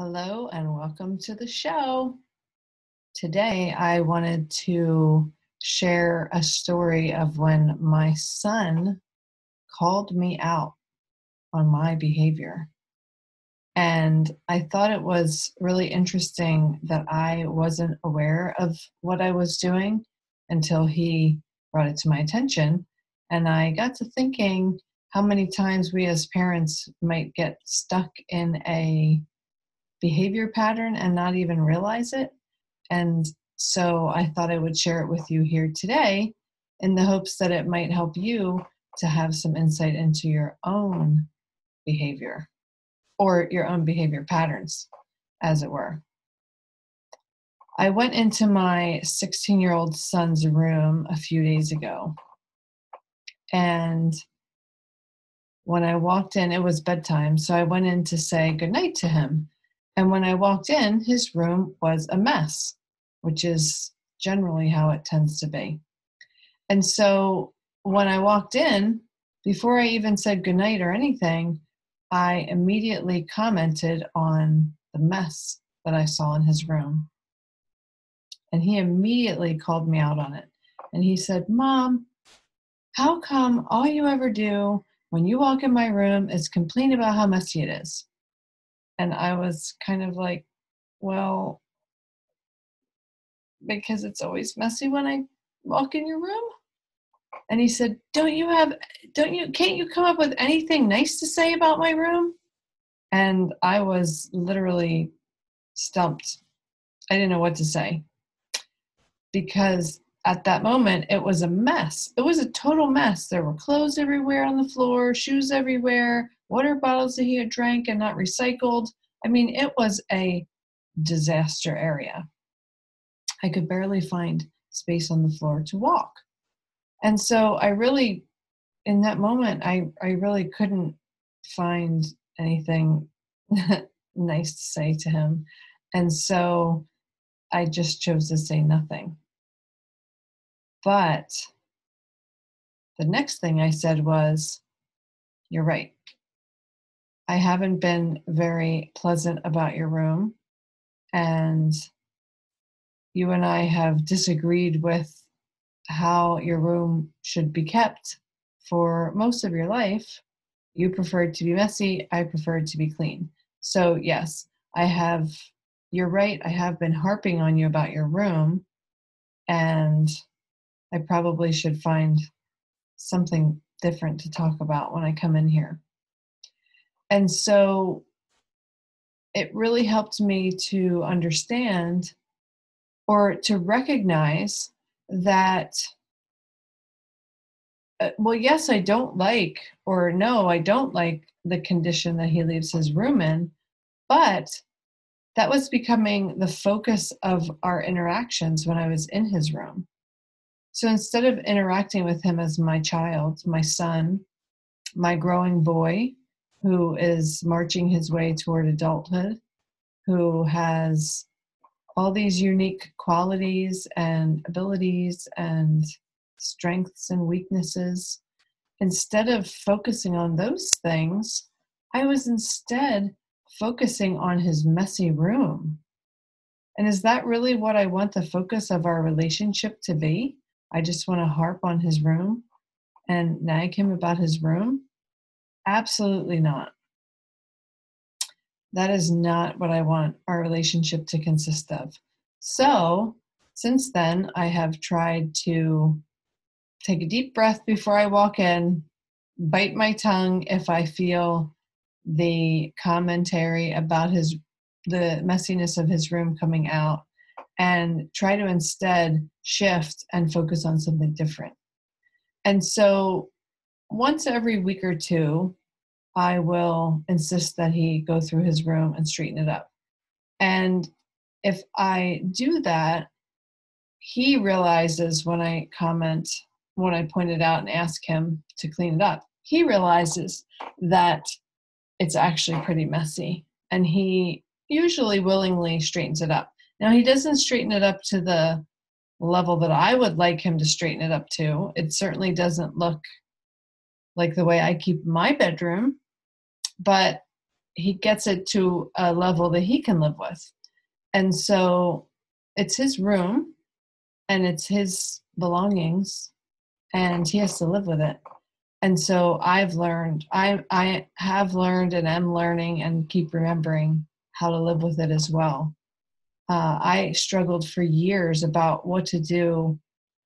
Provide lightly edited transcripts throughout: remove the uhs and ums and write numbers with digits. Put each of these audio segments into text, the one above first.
Hello and welcome to the show. Today I wanted to share a story of when my son called me out on my behavior. And I thought it was really interesting that I wasn't aware of what I was doing until he brought it to my attention. And I got to thinking how many times we as parents might get stuck in a behavior pattern and not even realize it. And so I thought I would share it with you here today in the hopes that it might help you to have some insight into your own behavior or your own behavior patterns, as it were. I went into my 16-year-old son's room a few days ago. And when I walked in, it was bedtime. So I went in to say goodnight to him. And when I walked in, his room was a mess, which is generally how it tends to be. And so when I walked in, before I even said goodnight or anything, I immediately commented on the mess that I saw in his room. And he immediately called me out on it. And he said, "Mom, how come all you ever do when you walk in my room is complain about how messy it is?" And I was kind of like, well, because it's always messy when I walk in your room. And he said, can't you come up with anything nice to say about my room? And I was literally stumped. I didn't know what to say because at that moment it was a mess. It was a total mess. There were clothes everywhere on the floor, shoes everywhere, water bottles that he had drank and not recycled. I mean, it was a disaster area. I could barely find space on the floor to walk. And so I really, in that moment, I really couldn't find anything nice to say to him. And so I just chose to say nothing. But the next thing I said was, "You're right. I haven't been very pleasant about your room. And you and I have disagreed with how your room should be kept for most of your life. You prefer it to be messy. I prefer it to be clean. So yes, you're right. I have been harping on you about your room, and I probably should find something different to talk about when I come in here." And so it really helped me to understand or to recognize that, well, yes, I don't like, or no, I don't like the condition that he leaves his room in, but that was becoming the focus of our interactions when I was in his room. So instead of interacting with him as my child, my son, my growing boy, who is marching his way toward adulthood, who has all these unique qualities and abilities and strengths and weaknesses, instead of focusing on those things, I was instead focusing on his messy room. And is that really what I want the focus of our relationship to be? I just want to harp on his room and nag him about his room? Absolutely not. That is not what I want our relationship to consist of. So, since then, I have tried to take a deep breath before I walk in, bite my tongue if I feel the commentary about the messiness of his room coming out, and try to instead shift and focus on something different. And so once every week or two, I will insist that he go through his room and straighten it up. And if I do that, he realizes when I point it out and ask him to clean it up, he realizes that it's actually pretty messy. And he usually willingly straightens it up. Now, he doesn't straighten it up to the level that I would like him to straighten it up to. It certainly doesn't look like the way I keep my bedroom, but he gets it to a level that he can live with. And so it's his room and it's his belongings, and he has to live with it. And so I have learned and am learning and keep remembering how to live with it as well. I struggled for years about what to do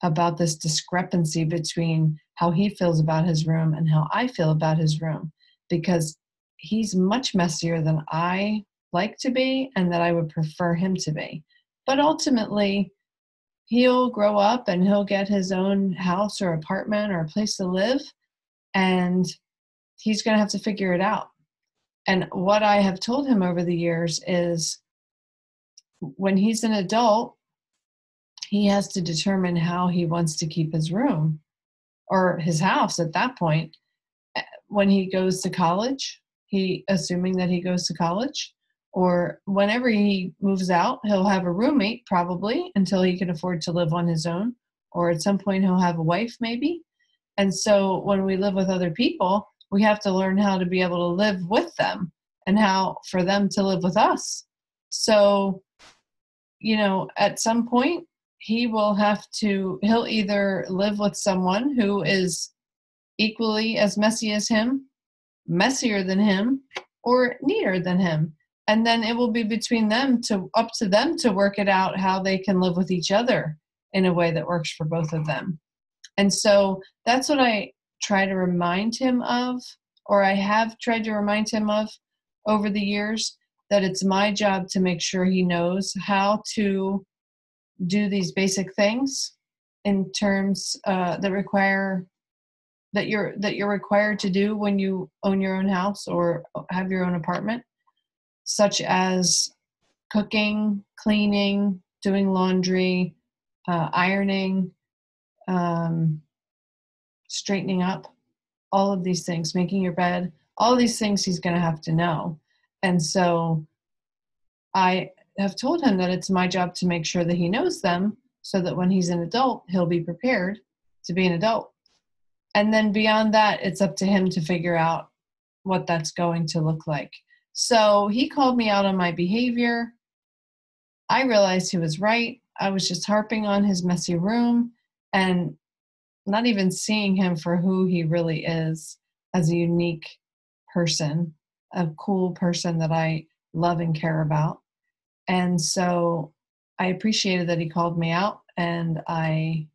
about this discrepancy between how he feels about his room and how I feel about his room, because he's much messier than I like to be and that I would prefer him to be. But ultimately, he'll grow up and he'll get his own house or apartment or a place to live, and he's going to have to figure it out. And what I have told him over the years is when he's an adult, he has to determine how he wants to keep his room or his house at that point. When he goes to college, assuming that he goes to college, or whenever he moves out, he'll have a roommate probably until he can afford to live on his own, or at some point he'll have a wife maybe. And so when we live with other people, we have to learn how to be able to live with them and how for them to live with us. So, at some point he'll either live with someone who is equally as messy as him, messier than him, or neater than him. And then it will be up to them to work it out how they can live with each other in a way that works for both of them. And so that's what I try to remind him of, or I have tried to remind him of over the years, that it's my job to make sure he knows how to do these basic things in terms that you're required to do when you own your own house or have your own apartment, such as cooking, cleaning, doing laundry, ironing, straightening up, all of these things, making your bed, all of these things he's going to have to know. And so I have told him that it's my job to make sure that he knows them so that when he's an adult, he'll be prepared to be an adult. And then beyond that, it's up to him to figure out what that's going to look like. So he called me out on my behavior. I realized he was right. I was just harping on his messy room and not even seeing him for who he really is, as a unique person, a cool person that I love and care about. And so I appreciated that he called me out, and I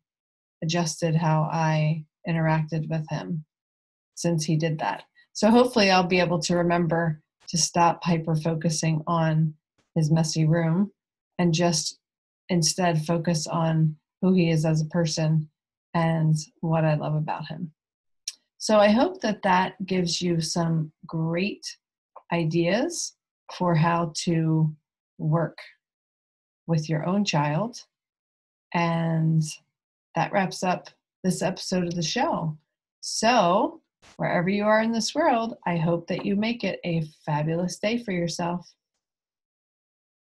adjusted how I interacted with him since he did that. So hopefully I'll be able to remember to stop hyper-focusing on his messy room and just instead focus on who he is as a person and what I love about him. So I hope that gives you some great ideas for how to work with your own child. And that wraps up this episode of the show. So wherever you are in this world, I hope that you make it a fabulous day for yourself.